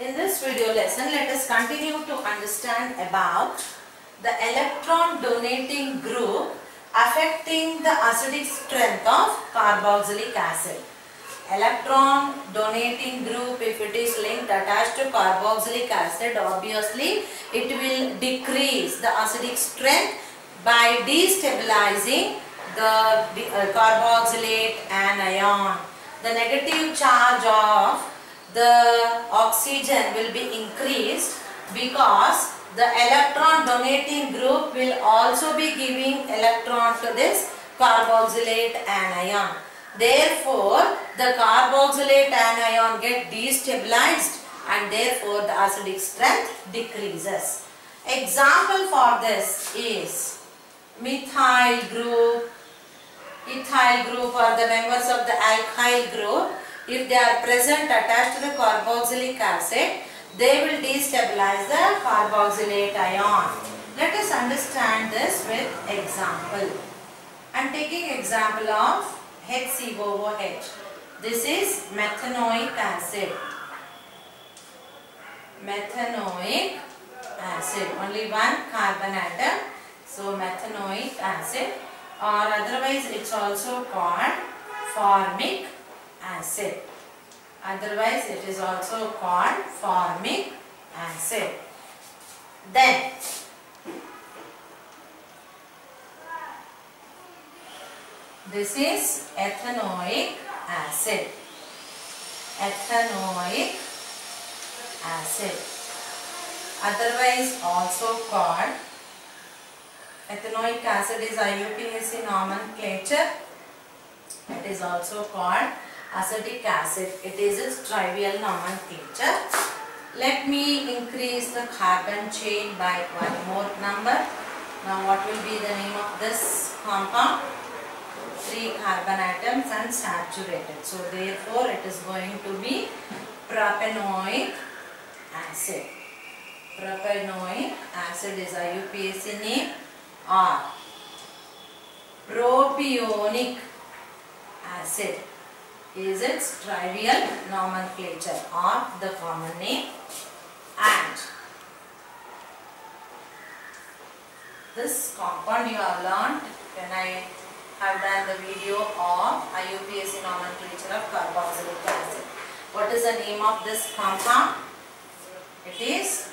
In this video lesson, let us continue to understand about the electron donating group affecting the acidic strength of carboxylic acid. Electron donating group, if it is linked attached to carboxylic acid, obviously it will decrease the acidic strength by destabilizing the carboxylate anion. The negative charge of the oxygen will be increased because the electron donating group will also be giving electron to this carboxylate anion. Therefore, the carboxylate anion get destabilized and therefore the acidic strength decreases. Example for this is methyl group, ethyl group or the members of the alkyl group. If they are present attached to the carboxylic acid, they will destabilize the carboxylate ion. Let us understand this with example. I am taking example of HCOOH. This is methanoic acid. Methanoic acid. Only one carbon atom. So methanoic acid, or otherwise it's also called formic acid. Otherwise it is also called formic acid. Then this is ethanoic acid. Ethanoic acid. Otherwise also called, ethanoic acid is IUPAC nomenclature. It is also called acetic acid. It is its trivial nomenclature. Let me increase the carbon chain by one more number. Now what will be the name of this compound? 3 carbon atoms and saturated. So therefore it is going to be propanoic acid. Propanoic acid is IUPAC name, or propionic acid is its trivial nomenclature or the common name. And this compound you have learnt when I have done the video of IUPAC nomenclature of carboxylic acid. What is the name of this compound? It is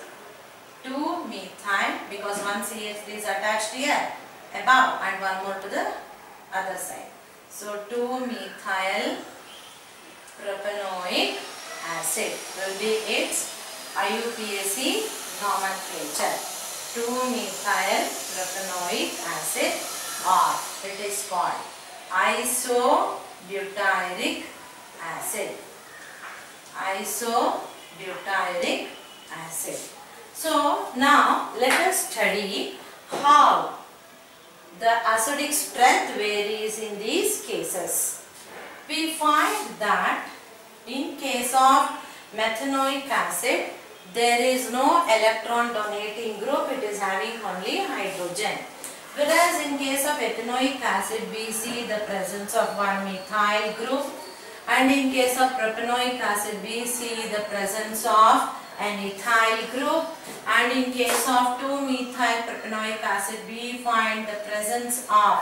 2-methyl, because one CH3 is attached here above and one more to the other side. So 2-methyl propanoic acid will be its IUPAC nomenclature. 2-methyl propanoic acid, or it is called isobutyric acid. Isobutyric acid. So now let us study how the acidic strength varies in these cases. We find that in case of methanoic acid, there is no electron donating group, it is having only hydrogen. Whereas in case of ethanoic acid, we see the presence of one methyl group, and in case of propanoic acid, we see the presence of an ethyl group, and in case of 2-methyl propanoic acid, we find the presence of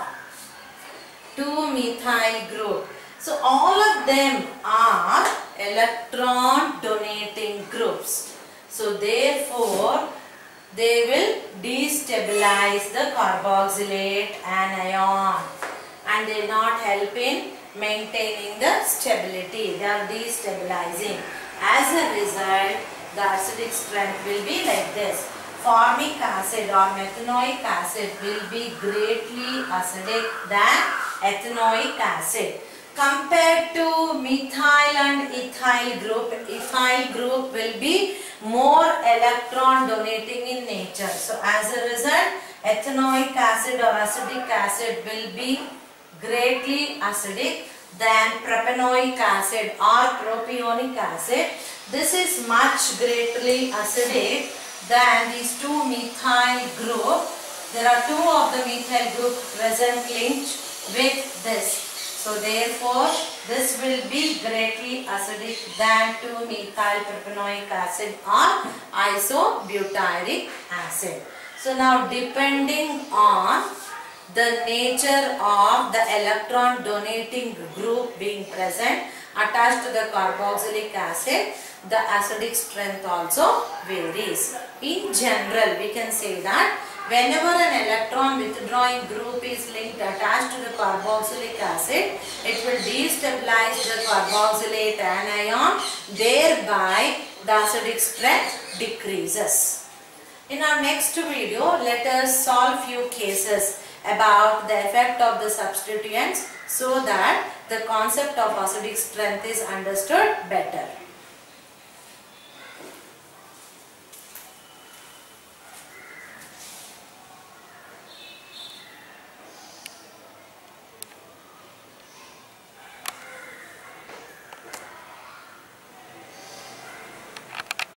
2-methyl group. So all of them are electron donating groups. So therefore they will destabilize the carboxylate anion and they will not help in maintaining the stability. They are destabilizing. As a result, the acidic strength will be like this. Formic acid or methanoic acid will be greatly acidic than ethanoic acid. Compared to methyl and ethyl group will be more electron donating in nature. So as a result, ethanoic acid or acetic acid will be greatly acidic than propanoic acid or propionic acid. This is much greatly acidic than these 2-methyl group. There are 2 of the methyl group present linked with this So therefore, this will be greatly acidic than 2-methyl propanoic acid or isobutyric acid. So now, depending on the nature of the electron donating group being present attached to the carboxylic acid, the acidic strength also varies. In general, we can say that whenever an electron withdrawing group is linked attached to the carboxylic acid, it will destabilize the carboxylate anion, thereby the acidic strength decreases. In our next video, let us solve few cases about the effect of the substituents so that the concept of acidic strength is understood better.